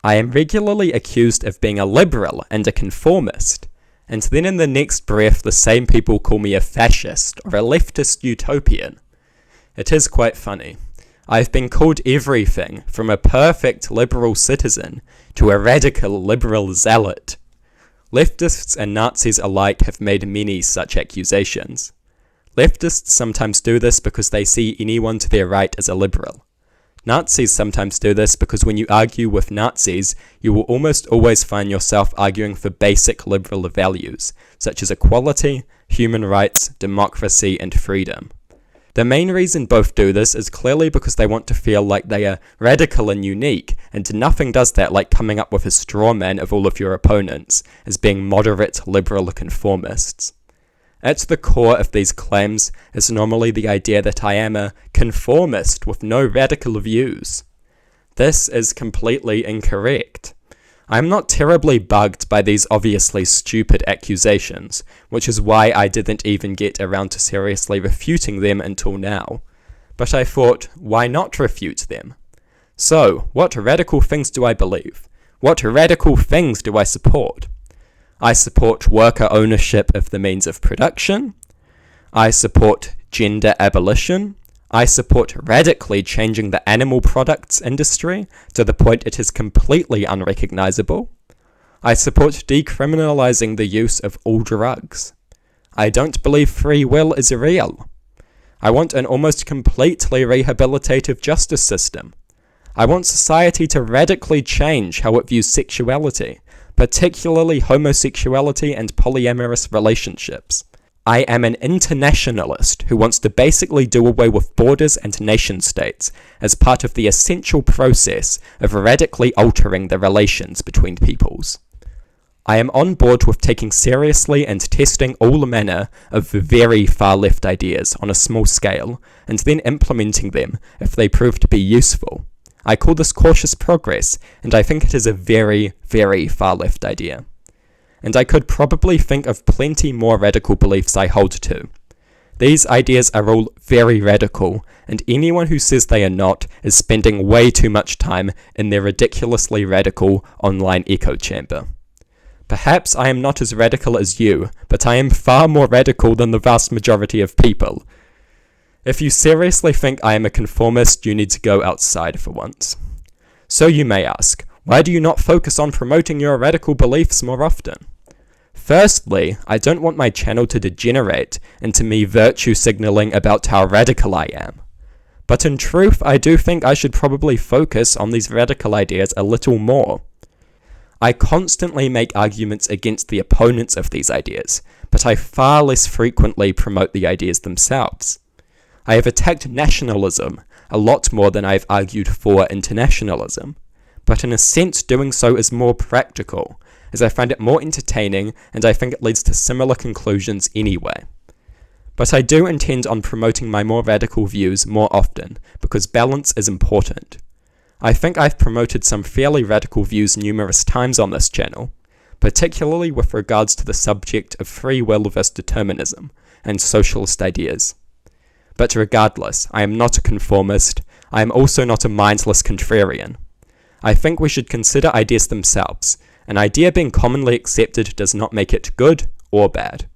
I am regularly accused of being a liberal and a conformist, and then in the next breath the same people call me a fascist or a leftist utopian. It is quite funny. I've been called everything from a perfect liberal citizen to a radical liberal zealot. Leftists and Nazis alike have made many such accusations. Leftists sometimes do this because they see anyone to their right as a liberal. Nazis sometimes do this because when you argue with Nazis, you will almost always find yourself arguing for basic liberal values, such as equality, human rights, democracy, and freedom. The main reason both do this is clearly because they want to feel like they are radical and unique, and nothing does that like coming up with a straw man of all of your opponents as being moderate liberal conformists. At the core of these claims is normally the idea that I am a conformist with no radical views. This is completely incorrect. I am not terribly bugged by these obviously stupid accusations, which is why I didn't even get around to seriously refuting them until now. But I thought, why not refute them? So, what radical things do I believe? What radical things do I support? I support worker ownership of the means of production. I support gender abolition. I support radically changing the animal products industry to the point it is completely unrecognizable. I support decriminalizing the use of all drugs. I don't believe free will is real. I want an almost completely rehabilitative justice system. I want society to radically change how it views sexuality, particularly homosexuality and polyamorous relationships. I am an internationalist who wants to basically do away with borders and nation-states as part of the essential process of radically altering the relations between peoples. I am on board with taking seriously and testing all manner of very far-left ideas on a small scale, and then implementing them if they prove to be useful. I call this cautious progress, and I think it is a very, very far-left idea. And I could probably think of plenty more radical beliefs I hold to. These ideas are all very radical, and anyone who says they are not is spending way too much time in their ridiculously radical online echo chamber. Perhaps I am not as radical as you, but I am far more radical than the vast majority of people. If you seriously think I am a conformist, you need to go outside for once. So you may ask, why do you not focus on promoting your radical beliefs more often? Firstly, I don't want my channel to degenerate into me virtue signaling about how radical I am. But in truth, I do think I should probably focus on these radical ideas a little more. I constantly make arguments against the opponents of these ideas, but I far less frequently promote the ideas themselves. I have attacked nationalism a lot more than I have argued for internationalism, but in a sense doing so is more practical, as I find it more entertaining and I think it leads to similar conclusions anyway. But I do intend on promoting my more radical views more often, because balance is important. I think I've promoted some fairly radical views numerous times on this channel, particularly with regards to the subject of free will versus determinism and socialist ideas. But regardless, I am not a conformist, I am also not a mindless contrarian. I think we should consider ideas themselves. An idea being commonly accepted does not make it good or bad.